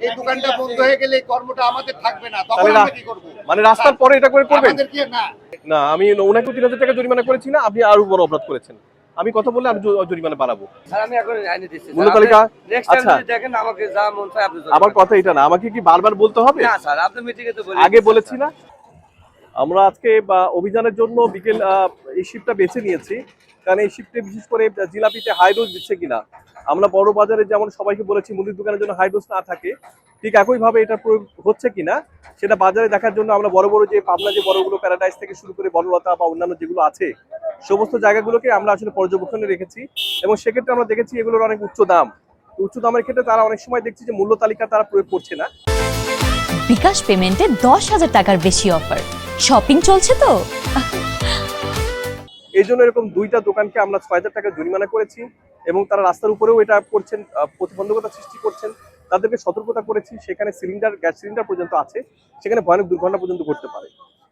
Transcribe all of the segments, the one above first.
এই দোকানটা বন্ধ হয়ে গেলে এই কর্মটা আমাদের থাকবে না, তখন আমরা কি করব? মানে রাস্তার পরে এটা করে করবেন? আমাদের কি না, না, আমি ওনাকে ৩,০০০ টাকা জরিমানা করেছি না, আপনি আরো বড় অপরাধ করেছেন। আমি কথা বললে আরো জরিমানা বাড়াবো। স্যার আমি এখন আইনে দিচ্ছি মূল্য তালিকা। নেক্সট টাইম আচ্ছা, যদি দেখেন আমাকে যা মন চায় আপনি আমার কথা এটা না, আমাকে কি বারবার বলতে হবে? না স্যার আপনি মিটিংয়ে তো বলে আগে বলেছি না। আমরা আজকে অভিযানের জন্য বিকেল এই শিফটটা বেছে নিয়েছি, কারণ এই শিফটে বিশেষ করে জিলাপিতে হাই ডোজ দিচ্ছে কিনা। আমরা বড় বাজারে যেমন সবাইকে বলেছি মুদির দোকানের জন্য হাই ডোজ না থাকে, ঠিক একইভাবে এটা প্রয়োগ হচ্ছে কিনা সেটা বাজারে দেখার জন্য আমরা বড় বড় যে পাবনা যে বড়গুলো প্যারাডাইস থেকে শুরু করে বনলতা বা অন্যান্য যেগুলো আছে সমস্ত জায়গাগুলোকে আমরা আসলে পর্যবেক্ষণে রেখেছি, এবং সেক্ষেত্রে আমরা দেখেছি এগুলোর অনেক উচ্চ দাম। উচ্চ দামের ক্ষেত্রে তারা অনেক সময় দেখছি যে মূল্য তালিকা তারা প্রয়োগ করছে না। বিকাশ পেমেন্টে ১০,০০০ টাকার বেশি অফার, শপিং চলছে তো। এই জন্য এরকম ২টা দোকানকে আমরা ৬,০০০ টাকা জরিমানা করেছি, এবং তারা রাস্তার উপরেও এটা করছেন, প্রতিবন্ধকতা সৃষ্টি করছেন। তাদেরকে সতর্কতা করেছি, সেখানে গ্যাস সিলিন্ডার পর্যন্ত আছে, সেখানে ভয়ানক দুর্ঘটনা পর্যন্ত ঘটতে পারে।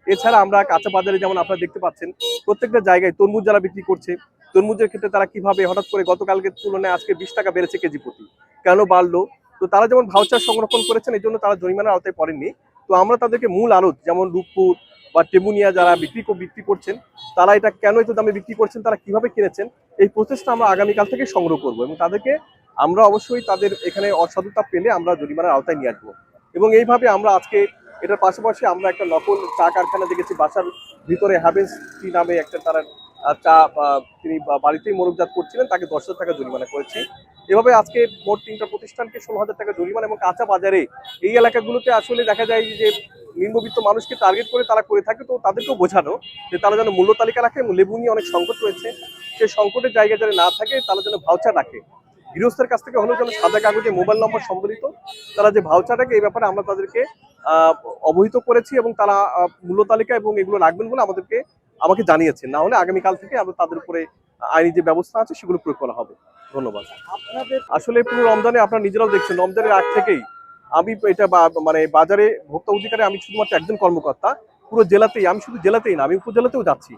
এছাড়া আমরা কাঁচা বাজারে যেমন আপনারা দেখতে পাচ্ছেন প্রত্যেকটা জায়গায় তরমুজ যারা বিক্রি করছে, তরমুজের ক্ষেত্রে তারা কিভাবে হঠাৎ করে গতকালকের তুলনায় আজকে ২০ টাকা বেড়েছে কেজি প্রতি, কেন বাড়লো? তো তারা যেমন ভাউচার সংরক্ষণ করেছেন, এই জন্য তারা জরিমানার আওতায় পড়েননি। তো আমরা তাদেরকে মূল আড়ত যেমন রূপপুর বা টেমুনিয়া যারা বিক্রি করছেন, তারা এটা কেন এত দামে বিক্রি করছেন, তারা কিভাবে কিনেছেন, এই প্রসেসটা আমরা আগামীকাল থেকে সংগ্রহ করবো, এবং তাদেরকে আমরা অবশ্যই তাদের এখানে অসাধুতা পেলে আমরা জরিমানার আওতায় নিয়ে আসবো। এবং এইভাবে আমরা আজকে এটার পাশাপাশি আমরা একটা নকল চা কারখানা দেখেছি বাসার ভিতরে, হ্যাভেন্স টি নামে একটা তারা চা তিনি বাড়িতেই মোড়কজাত করছিলেন, তাকে ১০,০০০ টাকা জরিমানা করেছি। এভাবে আজকে মোট ৩টা প্রতিষ্ঠানকে ১৬,০০০ টাকা জরিমানা। এবং কাঁচা বাজারে এই এলাকাগুলোতে আসলে দেখা যায় যে নিম্নবিত্ত মানুষকে টার্গেট করে তারা করে থাকে, তো তাদেরকেও বোঝানো যে তারা যেন মূল্য তালিকা রাখে, এবং লেবু নিয়ে অনেক সংকট রয়েছে, সেই সংকটের জায়গায় যেন না থাকে, তারা যেন ভাউচার রাখে। গৃহস্থের কাছ থেকে হলেও যেন সাদা কাগজে মোবাইল নম্বর সম্বলিত তারা যে ভাউচার রাখে, এই ব্যাপারে আমরা তাদেরকে অবহিত করেছি, এবং তারা মূল্য তালিকা এবং এগুলো রাখবেন বলে আমাকে জানিয়েছেন। না হলে আগামীকাল থেকে আমরা তাদের উপরে আইনি যে ব্যবস্থা আছে সেগুলো প্রয়োগ করা হবে। ধন্যবাদ। আসলে পুরো রমজানে আপনারা নিজেরাও দেখছেন, রমজানের আগ থেকেই আমি এটা মানে বাজারে ভোক্তা অধিকারে আমি শুধুমাত্র একজন কর্মকর্তা, পুরো জেলাতেই, আমি শুধু জেলাতেই না, আমি উপজেলাতেও যাচ্ছি,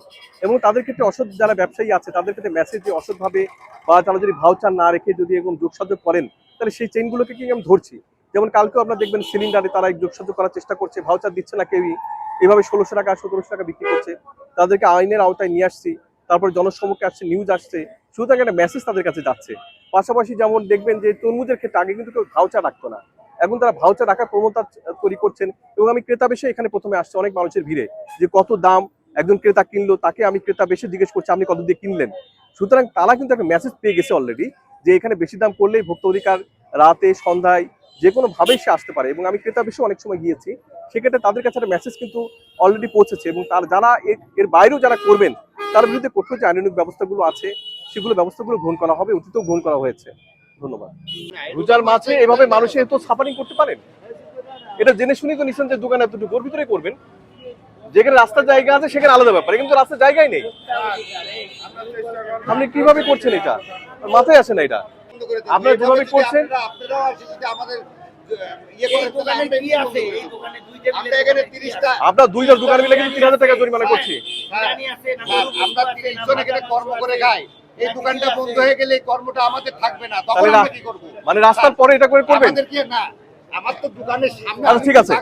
এবং তাদের ক্ষেত্রে অসৎ যারা ব্যবসায়ী আছে তাদের ক্ষেত্রে মেসেজ যে অসৎভাবে বা তারা যদি ভাউচার না রেখে যদি এরকম যোগসাযোগ করেন, তাহলে সেই চেইনগুলোকে কি আমি ধরছি। যেমন কালকেও আপনারা দেখবেন সিলিন্ডারে তারা যোগসাযোগ করার চেষ্টা করছে, ভাউচার দিচ্ছে না কেউই, এভাবে ১৬০০ টাকা ১৭০০ টাকা বিক্রি করছে। তাদেরকে আইনের আওতায় নিয়ে আসছি, তারপর জনসম্মুখে আসছে, নিউজ আসছে, শুধু একটা মেসেজ তাদের কাছে যাচ্ছে। পাশাপাশি যেমন দেখবেন যে তরমুজের ক্ষেত্রে আগে কিন্তু কেউ ভাউচার রাখতো না, এখন তারা ভাউচার রাখার প্রবণতা তৈরি করছেন। এবং আমি ক্রেতা বেশে এখানে প্রথমে আসছে অনেক মানুষের ভিড়ে, যে কত দাম একজন ক্রেতা কিনলো, তাকে আমি ক্রেতা বেশি জিজ্ঞেস করছি আপনি কত দিয়ে কিনলেন। সুতরাং তারা কিন্তু একটা মেসেজ পেয়ে গেছে অলরেডি, যে এখানে বেশি দাম করলেই ভোক্তা অধিকার রাতে সন্ধ্যায় যে কোনো ভাবেই সে আসতে পারে। এবং আমি ক্রেতা বেশি অনেক সময় গিয়েছি, সেক্ষেত্রে তাদের কাছে একটা মেসেজ কিন্তু অলরেডি পৌঁছেছে, এবং তার যারা এর বাইরেও যারা করবেন তার বিরুদ্ধে কঠোর যে আইনানুগ ব্যবস্থাগুলো আছে সেগুলো ব্যবস্থাগুলো গ্রহণ করা হবে, অতীতেও গ্রহণ করা হয়েছে। ধন্যবাদ। রোজার মাঝে এভাবে মানুষের তো সাফারিং করতে পারেন, এটা জেনে শুনেই তো নিশ্চয় যে দোকান এতটুকু ওর ভিতরে করবেন। যেখানে রাস্তার জায়গা আছে সেখানে আলাদা ব্যাপার, কিন্তু রাস্তার জায়গায় নেই, আপনি কিভাবে করছেন? এটা মাথায় আসে না। এটা আপনারা যেভাবে করছেন, আপনার ২টা দোকান মিলে কিন্তু ৩,০০০ টাকা জরিমানা করছি। আমরা ৩০ জন এখানে কর্ম করে খাই, এই দোকানটা বন্ধ হয়ে গেলে এই কর্মটা আমাদের থাকবে না, তখন আমরা কি করব? মানে রাস্তার পরে এটা করে করবেন? আমাদের কি না, আমার তো দোকানের সামনে। আচ্ছা ঠিক আছে,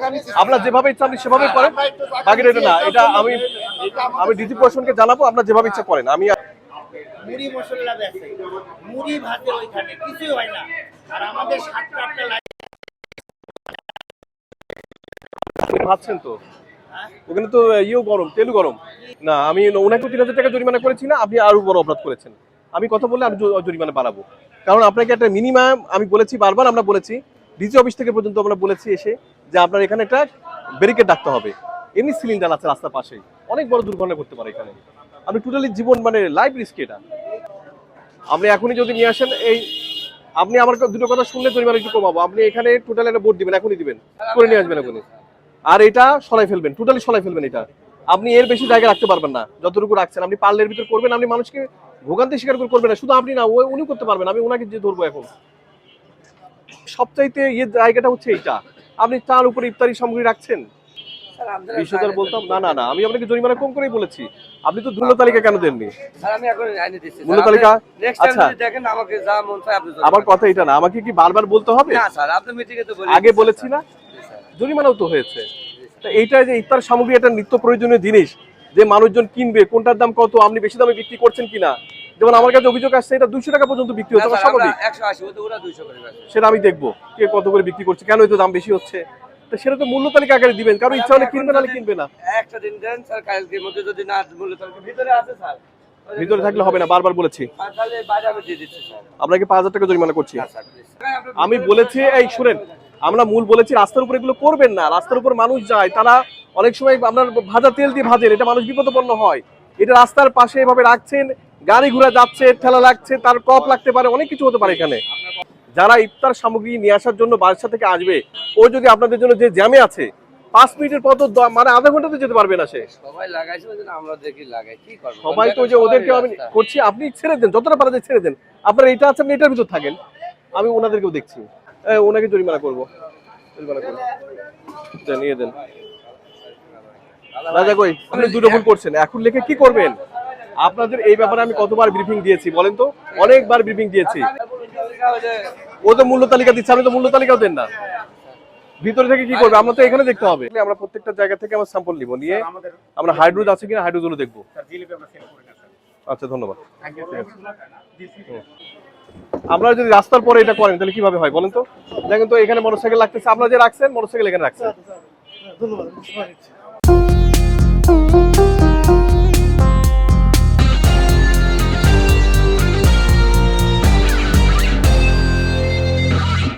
আপনারা যেভাবে ইচ্ছা আপনি সেভাবে করেন, বাকিটা এটা না, এটা আমি ডিজি প্রশাসনকে জানাবো, আপনারা যেভাবে ইচ্ছা করেন। আমি মুড়ি মশলা বেচে, মুড়ি ভাতে ওইখানে কিছুই হয় না, আর আমাদের ৭-৮টা লাইন ভাবছেন তো ওখানে তো ইয়েও গরম, তেলও গরম। না, আমি ওনাকে ৩,০০০ টাকা জরিমানা করেছি না, আপনি আরো বড় অপরাধ করেছেন। আমি কথা বললে আরো জরিমানা বাড়াবো, কারণ আপনাকে একটা মিনিমাম আমি বলেছি, বারবার আমরা বলেছি, ডিজি অফিস থেকে পর্যন্ত আমরা বলেছি এসে, যে আপনার এখানে একটা ব্যারিকেড রাখতে হবে। এমনি সিলিন্ডার আছে রাস্তার পাশেই, অনেক বড় দুর্ঘটনা করতে পারে এখানে। আপনি টোটালি জীবন মানে লাইফ রিস্ক এটা। আপনি এখনই যদি নিয়ে আসেন, এই আপনি আমার দুটো কথা শুনলে জরিমানা একটু কমাবো। আপনি এখানে টোটাল একটা বোর্ড দিবেন, এখনই দিবেন, করে নিয়ে আসবেন এখনই, আর এটা সরাই ফেলবেন, টোটালি সরাই ফেলবেন। এটা আপনি এর বেশি জায়গা রাখতে পারবেন না, যতটুকু রাখছেন। আপনি পার্লের ভিতর করবেন, আপনি মানুষকে ভোগান্তি স্বীকার করবেন না, শুধু আপনি না, উনি করতে পারবেন, আমি ওনাকে যে ধরবো। এখন সবচাইতে জায়গাটা হচ্ছে এইটা, আপনি তার উপরে ইফতারি সামগ্রী রাখছেন, স্যার, আমাদের 20,000 বলতাম না না না, আমি আপনাকে জরিমানা কম করেই বলেছি। আপনি তো মূল্য তালিকা কেন দেননি? স্যার আমি এখন আইনে দিচ্ছি মূল্য তালিকা? নেক্সট টাইম আচ্ছা। যদি দেখেন আমাকে যা মন চায় আপনি আমার কথা এটা না, আমাকে কি বারবার বলতে হবে? না স্যার, আপনি মিটিংয়ে তো বলে আগে বলেছি না, জরিমানাও তো হয়েছে। তা এইটা যে ইফতার সামগ্রী একটা নিত্য প্রয়োজনীয় জিনিস, যে মানুষজন কিনবে, কোনটার দাম কত, আপনি বেশি দামে বিক্রি করছেন কিনা। যেমন আমার কাছে অভিযোগ আসছে এটা 200 টাকা পর্যন্ত বিক্রি হচ্ছে, আমার স্বাভাবিক। 180 ওরা 200 করে বেচে। সেটা আমি দেখবো কে কত করে বিক্রি করছে, কেন এত দাম বেশি হচ্ছে। তা সেটা তো মূল্য তালিকা আকারে দিবেন, কারণ ইচ্ছা হলে কিনবে, নাহলে কিনবে না। একটা দিন দেন স্যার, কালকের মধ্যে যদি না মূল্য তালিকা ভিতরে আছে স্যার, ভিতরে থাকলে হবে না, বারবার বলেছি। আর তাহলে বাইরে আমি দিয়ে দিচ্ছি স্যার। আপনাকে 5,000 টাকা জরিমানা করছি। না স্যার, please। আমি বলেছি, এই শুনেন, আমরা মূল বলেছি রাস্তার উপর এগুলো করবেন না। রাস্তার উপর মানুষ যায়, তারা অনেক সময় আপনার ভাজা তেল দিয়ে ভাজেন, এটা মানুষ বিপদপন্ন হয়। এটা রাস্তার পাশে এভাবে রাখছেন, গাড়ি ঘোড়া যাচ্ছে, ঠেলা লাগছে, তার কপ লাগতে পারে, অনেক কিছু হতে পারে এখানে। যারা ইফতার সামগ্রী নিয়ে আসার জন্য বাসা থেকে আসবে, ও যদি আপনাদের জন্য যে জ্যামে আছে 5 মিনিটের পর তো মানে আধা ঘন্টাতে যেতে পারবে না সে। সবাই লাগাইছে ওই জন্য আমরা দেখি লাগাই, কি করব? সবাই তো যে ওদেরকে আমি করছি, আপনি ছেড়ে দেন, যতটা পারা যায় ছেড়ে দেন। আপনার এটা আছে, আপনি এটার ভিতর থাকেন, আমি ওনাদেরকেও দেখছি। ওনাকে জরিমানা করবো, জরিমানা করবো, দেন নিয়ে দেন। রাজা কই, আপনি দুটো ভুল করছেন, এখন লিখে কি করবেন? আপনাদের এই ব্যাপারে আমি কতবার ব্রিফিং দিয়েছি বলেন তো? অনেকবার ব্রিফিং দিয়েছি। ও তো মূল্য তালিকা দিচ্ছে, আপনি তো মূল্য তালিকাও দেন না। ভিতরে থেকে কি করবে? আমরা তো এখানে দেখতে হবে। আমরা প্রত্যেকটা জায়গা থেকে আমরা স্যাম্পল নিব, নিয়ে আমরা হাইড্রোজ আছে কিনা হাইড্রোজ গুলো দেখবো। আচ্ছা, ধন্যবাদ। আপনারা যদি রাস্তার পরে এটা করেন তাহলে কিভাবে হয় বলেন তো? দেখেন তো, এখানে মোটরসাইকেল লাগতেছে, আপনারা যে রাখছেন মোটরসাইকেল এখানে রাখছেন। ধন্যবাদ।